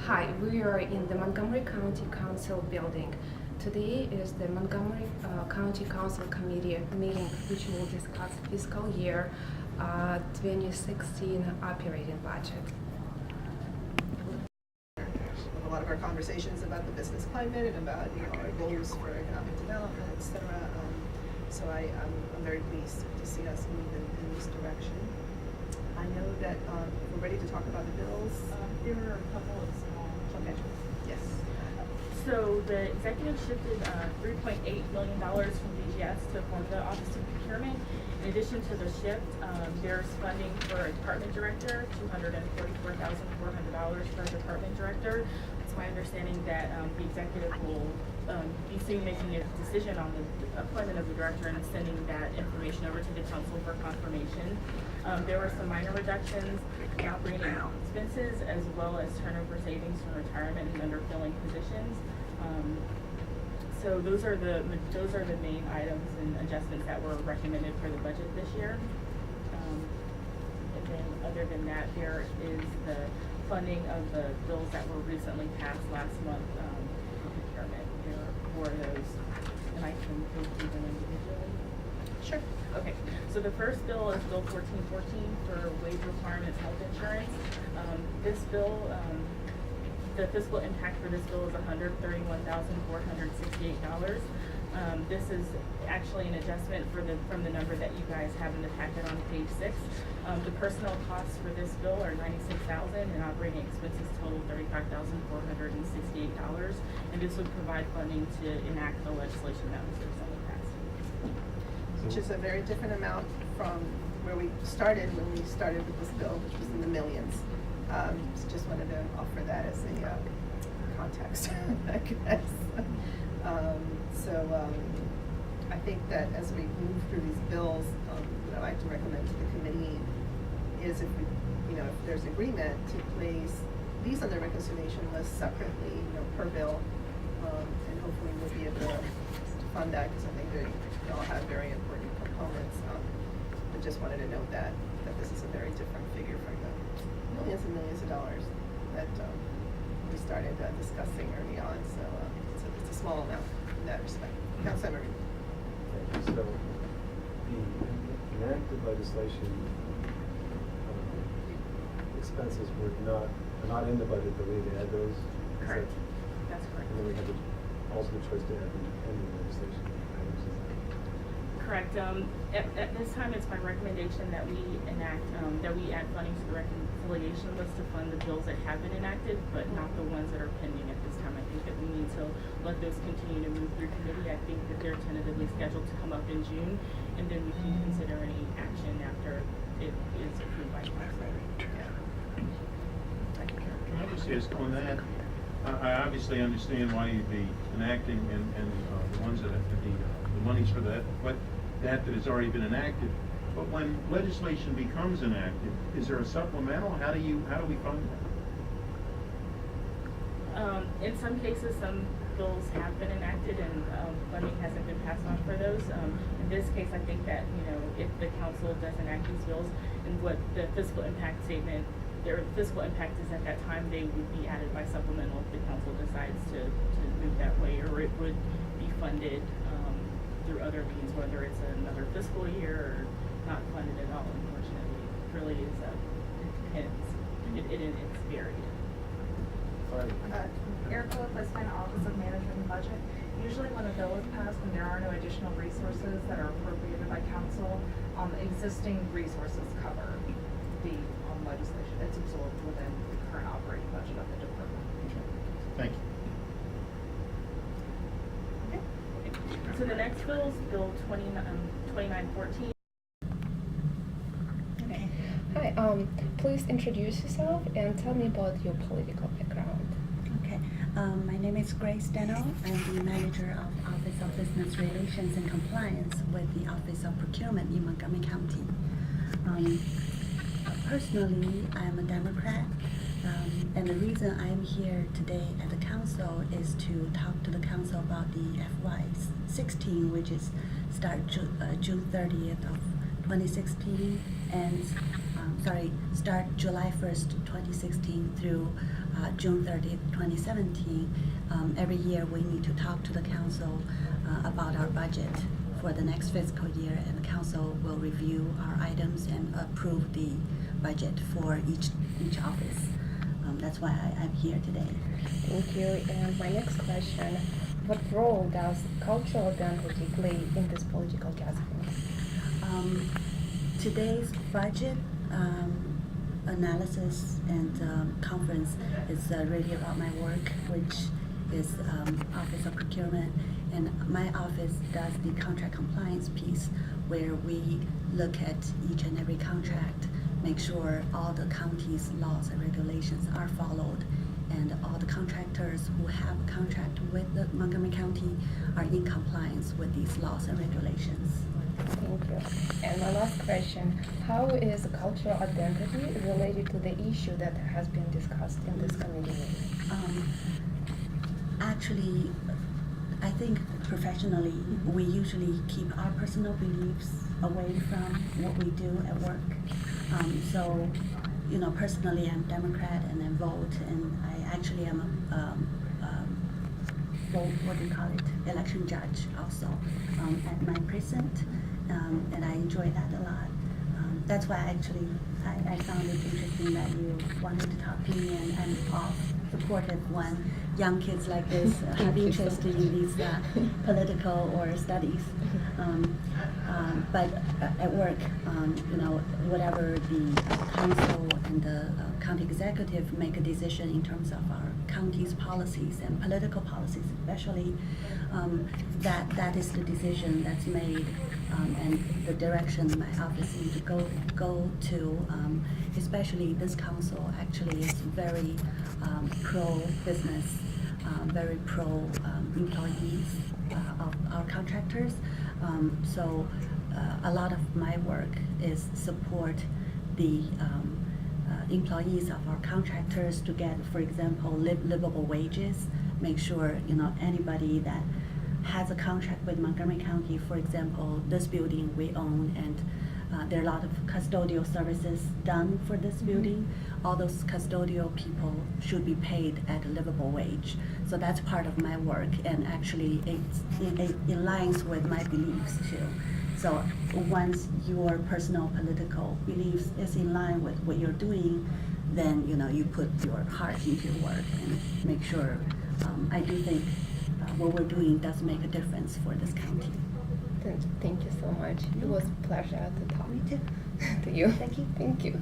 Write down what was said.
Hi, we are in the Montgomery County Council building. Today is the Montgomery County Council Committee meeting, which will discuss fiscal year 2016 operating budget. A lot of our conversations about the business climate and about our goals for economic development, etc. So I'm very pleased to see us move in this direction. I know that we're ready to talk about the bills. There were a couple of small changes. Yes. So the executive shifted $3.8 million from BGS to fund the Office of Procurement. In addition to the shift, there's funding for a department director, $244,400 for a department director. It's my understanding that the executive will be soon making a decision on the appointment of the director and sending that information over to the council for confirmation. There were some minor reductions in operating expenses as well as turnover savings from retirement and underfilling positions. So those are the main items and adjustments that were recommended for the budget this year. And then other than that, there is the funding of the bills that were recently passed last month for procurement. There are four of those, and I can go through them individually. Sure. Okay, so the first bill is Bill 1414 for wage requirements health insurance. This bill, the fiscal impact for this bill is $131,468. This is actually an adjustment from the number that you guys have in the packet on page 6. The personnel costs for this bill are $96,000 and operating expenses total $35,468. And this would provide funding to enact the legislation that was recently passed. Which is a very different amount from where we started when we started with this bill, which was in the millions. So just wanted to offer that as a context, I guess. I think that as we move through these bills, what I'd like to recommend to the committee is if there's agreement to place these on the reconciliation list separately, per bill, and hopefully we'll be able to fund that because I think they all have very important components. But just wanted to note that this is a very different figure from the millions and millions of dollars that we started discussing early on. So it's a small amount in that respect. Councilmember. Thank you. So the enacted legislation expenses were not in the budget, but we had those. Correct. That's correct. And then we had also the choice to add the pending legislation items. Correct. At this time, it's my recommendation that we add funding to the reconciliation list to fund the bills that have been enacted, but not the ones that are pending at this time. I think that we need to let those continue to move through committee. I think that they're tentatively scheduled to come up in June, and then we can consider any action after it is approved by council. Can I just ask on that? I obviously understand why you'd be enacting and the ones that have the monies for that, but that has already been enacted. But when legislation becomes enacted, is there a supplemental? How do we fund that? In some cases, some bills have been enacted and funding hasn't been passed on for those. In this case, I think that if the council does enact these bills, and what the fiscal impact statement, their fiscal impact is at that time, they would be added by supplemental if the council decides to move that way, or it would be funded through other means, whether it's another fiscal year or not funded at all. Unfortunately, it really is it's varied. Erica with Fiscal Office of Management and Budget. Usually when a bill is passed and there are no additional resources that are appropriated by council, existing resources cover the legislation. It's absorbed within the current operating budget of the department. Thank you. So the next bill is Bill 2914. Okay. Hi. Please introduce yourself and tell me about your political background. Okay. My name is Grace Deno. I'm the manager of Office of Business Relations and Compliance with the Office of Procurement in Montgomery County. Personally, I am a Democrat, and the reason I'm here today at the council is to talk to the council about the FY16, which is start June 30th of 2016 and start July 1st, 2016 through June 30th, 2017, every year we need to talk to the council about our budget for the next fiscal year, and the council will review our items and approve the budget for each office. That's why I'm here today. Thank you. And my next question, what role does cultural identity play in this political gathering? Today's budget analysis and conference is really about my work, which is Office of Procurement, and my office does the contract compliance piece, where we look at each and every contract, make sure all the county's laws and regulations are followed, and all the contractors who have a contract with the Montgomery County are in compliance with these laws and regulations. Thank you. And my last question, how is cultural identity related to the issue that has been discussed in this committee meeting? Actually, I think professionally, we usually keep our personal beliefs away from what we do at work. So, you know, personally, I'm Democrat and I vote, and I actually am a what do you call it, election judge also at my precinct, and I enjoy that a lot. That's why actually I found it interesting that you wanted to talk to me, and I'm all supportive when young kids like this have interest in these political or studies. But at work, you know, whatever the council and the county executive make a decision in terms of our county's policies and political policies, especially, that is the decision that's made, and the direction my office needs to go to. Especially this council actually is very pro-business, very pro-employees of our contractors. So a lot of my work is support the employees of our contractors to get, for example, livable wages. Make sure, you know, anybody that has a contract with Montgomery County, for example, this building we own, and there are a lot of custodial services done for this building. All those custodial people should be paid at a livable wage. So that's part of my work, and actually it aligns with my beliefs too. So once your personal political beliefs is in line with what you're doing, then, you know, you put your heart into your work and make sure. I do think what we're doing does make a difference for this county. Thank you so much. It was a pleasure to talk Me too. to you. Thank you. Thank you.